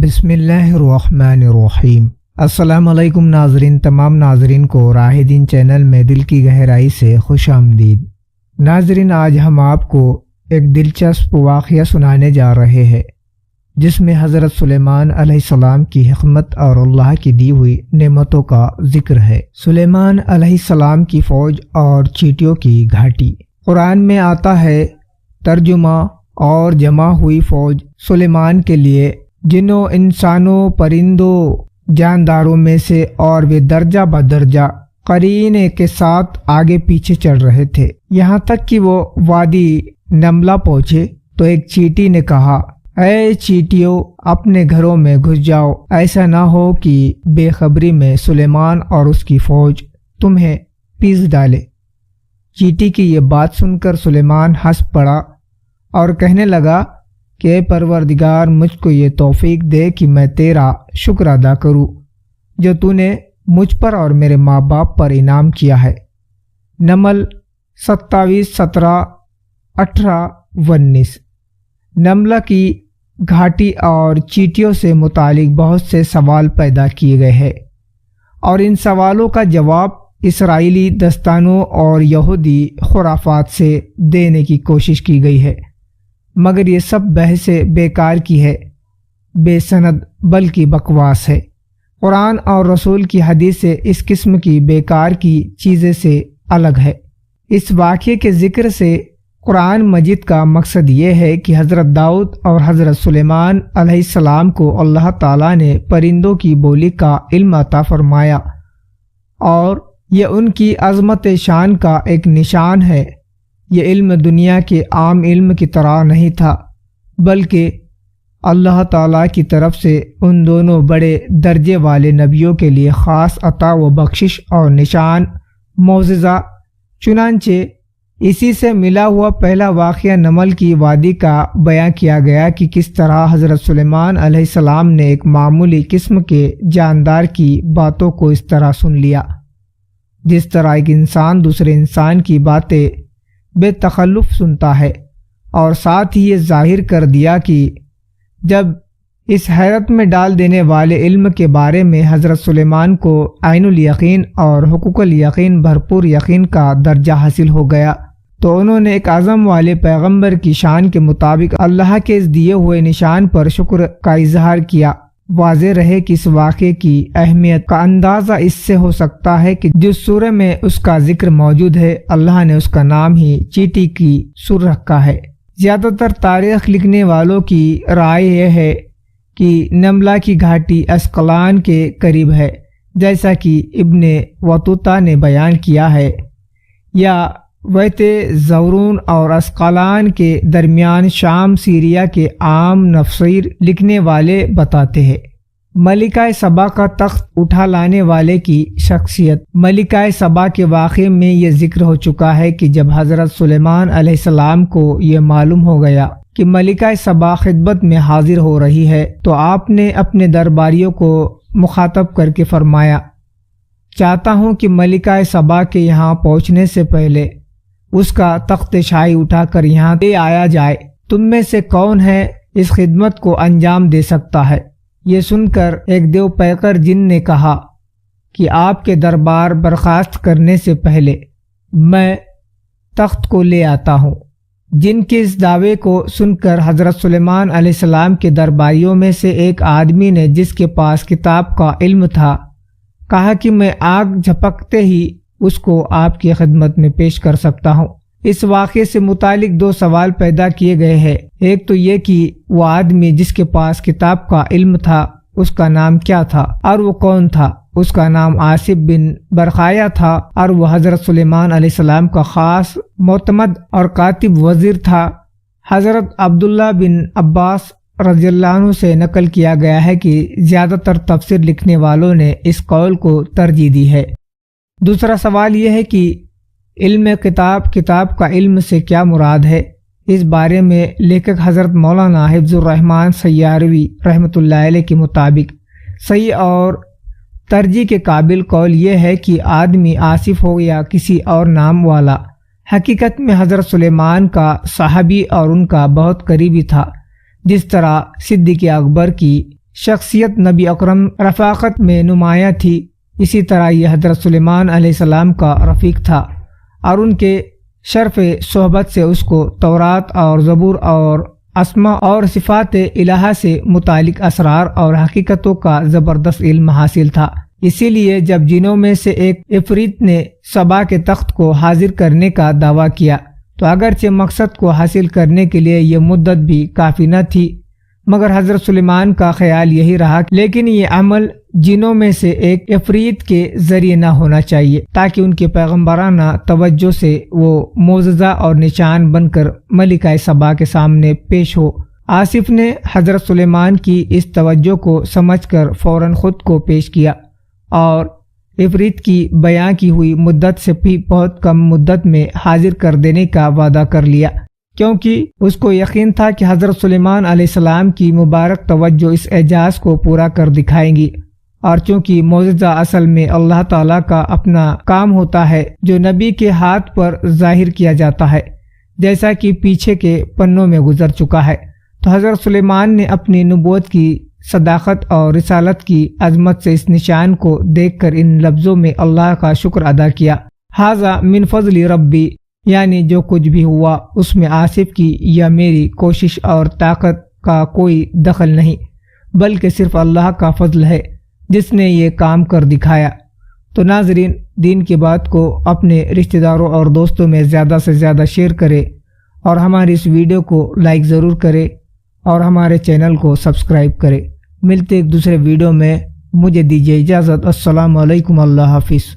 بسم اللہ الرحمن الرحیم۔ السلام علیکم ناظرین، تمام ناظرین کو راہ دین چینل میں دل کی گہرائی سے خوش آمدید۔ ناظرین، آج ہم آپ کو ایک دلچسپ واقعہ سنانے جا رہے ہیں جس میں حضرت سلیمان علیہ السلام کی حکمت اور اللہ کی دی ہوئی نعمتوں کا ذکر ہے۔ سلیمان علیہ السلام کی فوج اور چیٹیوں کی گھاٹی۔ قرآن میں آتا ہے ترجمہ اور جمع ہوئی فوج سلیمان کے لیے جنوں، انسانوں، پرندوں، جانداروں میں سے، اور وہ درجہ بدرجہ قرینے کے ساتھ آگے پیچھے چل رہے تھے، یہاں تک کہ وہ وادی نملہ پہنچے تو ایک چیٹی نے کہا، اے چیٹیوں، اپنے گھروں میں گھس جاؤ، ایسا نہ ہو کہ بے خبری میں سلیمان اور اس کی فوج تمہیں پیس ڈالے۔ چیٹی کی یہ بات سن کر سلیمان ہنس پڑا اور کہنے لگا کہ اے پروردگار، مجھ کو یہ توفیق دے کہ میں تیرا شکر ادا کروں جو تو نے مجھ پر اور میرے ماں باپ پر انعام کیا ہے۔ نمل 27 17 18 19۔ نملہ کی گھاٹی اور چیٹیوں سے متعلق بہت سے سوال پیدا کیے گئے ہیں، اور ان سوالوں کا جواب اسرائیلی داستانوں اور یہودی خرافات سے دینے کی کوشش کی گئی ہے، مگر یہ سب بحث بیکار کی ہے، بے سند بلکہ بکواس ہے۔ قرآن اور رسول کی حدیث سے اس قسم کی بیکار کی چیزیں سے الگ ہے۔ اس واقعے کے ذکر سے قرآن مجید کا مقصد یہ ہے کہ حضرت داؤد اور حضرت سلیمان علیہ السلام کو اللہ تعالیٰ نے پرندوں کی بولی کا علم عطا فرمایا، اور یہ ان کی عظمت شان کا ایک نشان ہے۔ یہ علم دنیا کے عام علم کی طرح نہیں تھا، بلکہ اللہ تعالیٰ کی طرف سے ان دونوں بڑے درجے والے نبیوں کے لیے خاص عطا و بخشش اور نشان، معجزہ۔ چنانچہ اسی سے ملا ہوا پہلا واقعہ نمل کی وادی کا بیان کیا گیا کہ کس طرح حضرت سلیمان علیہ السلام نے ایک معمولی قسم کے جاندار کی باتوں کو اس طرح سن لیا جس طرح ایک انسان دوسرے انسان کی باتیں بے تکلف سنتا ہے، اور ساتھ ہی یہ ظاہر کر دیا کہ جب اس حیرت میں ڈال دینے والے علم کے بارے میں حضرت سلیمان کو عین الیقین اور حقوق الیقین بھرپور یقین کا درجہ حاصل ہو گیا، تو انہوں نے ایک اعظم والے پیغمبر کی شان کے مطابق اللہ کے اس دیے ہوئے نشان پر شکر کا اظہار کیا۔ واضح رہے کہ اس واقعے کی اہمیت کا اندازہ اس سے ہو سکتا ہے کہ جس سورہ میں اس کا ذکر موجود ہے، اللہ نے اس کا نام ہی چیٹی کی سور رکھا ہے۔ زیادہ تر تاریخ لکھنے والوں کی رائے یہ ہے کہ نملہ کی گھاٹی اسقلان کے قریب ہے، جیسا کہ ابن بطوطہ نے بیان کیا ہے، یا ویت زورون اور اسقلان کے درمیان شام سیریا کے عام نفسیر لکھنے والے بتاتے ہیں۔ ملکہ سبا کا تخت اٹھا لانے والے کی شخصیت۔ ملکہ سبا کے واقعے میں یہ ذکر ہو چکا ہے کہ جب حضرت سلیمان علیہ السلام کو یہ معلوم ہو گیا کہ ملکہ سبا خدمت میں حاضر ہو رہی ہے تو آپ نے اپنے درباریوں کو مخاطب کر کے فرمایا، چاہتا ہوں کہ ملکہ سبا کے یہاں پہنچنے سے پہلے اس کا تخت شاہی اٹھا کر یہاں لے آیا جائے۔ تم میں سے کون ہے اس خدمت کو انجام دے سکتا ہے؟ یہ سن کر ایک دیو پیکر جن نے کہا کہ آپ کے دربار برخاست کرنے سے پہلے میں تخت کو لے آتا ہوں۔ جن کے اس دعوے کو سن کر حضرت سلیمان علیہ السلام کے درباریوں میں سے ایک آدمی نے، جس کے پاس کتاب کا علم تھا، کہا کہ میں آگ جھپکتے ہی اس کو آپ کی خدمت میں پیش کر سکتا ہوں۔ اس واقعے سے متعلق دو سوال پیدا کیے گئے ہیں۔ ایک تو یہ کہ وہ آدمی جس کے پاس کتاب کا علم تھا اس کا نام کیا تھا اور وہ کون تھا؟ اس کا نام آصف بن برخایا تھا، اور وہ حضرت سلیمان علیہ السلام کا خاص معتمد اور کاتب وزیر تھا۔ حضرت عبداللہ بن عباس رضی اللہ عنہ سے نقل کیا گیا ہے کہ زیادہ تر تفسیر لکھنے والوں نے اس قول کو ترجیح دی ہے۔ دوسرا سوال یہ ہے کہ علم کتاب کا علم سے کیا مراد ہے؟ اس بارے میں لیکھک حضرت مولانا حفظ الرحمن سیاروی رحمۃ اللہ علیہ کے مطابق صحیح اور ترجیح کے قابل قول یہ ہے کہ آدمی آصف ہو یا کسی اور نام والا، حقیقت میں حضرت سلیمان کا صحابی اور ان کا بہت قریبی تھا، جس طرح صدیق اکبر کی شخصیت نبی اکرم رفاقت میں نمایاں تھی، اسی طرح یہ حضرت سلیمان علیہ السلام کا رفیق تھا، اور ان کے شرف صحبت سے اس کو تورات اور زبور اور اسماء اور صفات الہہ سے متعلق اسرار اور حقیقتوں کا زبردست علم حاصل تھا۔ اسی لیے جب جنوں میں سے ایک عفریت نے سبا کے تخت کو حاضر کرنے کا دعویٰ کیا تو اگرچہ مقصد کو حاصل کرنے کے لیے یہ مدت بھی کافی نہ تھی، مگر حضرت سلیمان کا خیال یہی رہا لیکن یہ عمل جنوں میں سے ایک عفریت کے ذریعے نہ ہونا چاہیے تاکہ ان کے پیغمبرانہ توجہ سے وہ معجزہ اور نشان بن کر ملکہ سبا کے سامنے پیش ہو۔ آصف نے حضرت سلیمان کی اس توجہ کو سمجھ کر فوراً خود کو پیش کیا اور عفریت کی بیان کی ہوئی مدت سے بھی بہت کم مدت میں حاضر کر دینے کا وعدہ کر لیا، کیونکہ اس کو یقین تھا کہ حضرت سلیمان علیہ السلام کی مبارک توجہ اس اعجاز کو پورا کر دکھائیں گی، اور چونکہ معجزہ اصل میں اللہ تعالیٰ کا اپنا کام ہوتا ہے جو نبی کے ہاتھ پر ظاہر کیا جاتا ہے، جیسا کہ پیچھے کے پنوں میں گزر چکا ہے، تو حضرت سلیمان نے اپنی نبوت کی صداقت اور رسالت کی عظمت سے اس نشان کو دیکھ کر ان لفظوں میں اللہ کا شکر ادا کیا، ھذا من فضل ربی، یعنی جو کچھ بھی ہوا اس میں آصف کی یا میری کوشش اور طاقت کا کوئی دخل نہیں، بلکہ صرف اللہ کا فضل ہے جس نے یہ کام کر دکھایا۔ تو ناظرین، دین کی بات کو اپنے رشتہ داروں اور دوستوں میں زیادہ سے زیادہ شیئر کرے اور ہماری اس ویڈیو کو لائک ضرور کرے اور ہمارے چینل کو سبسکرائب کرے۔ ملتے ایک دوسرے ویڈیو میں، مجھے دیجیے اجازت۔ السلام علیکم، اللہ حافظ۔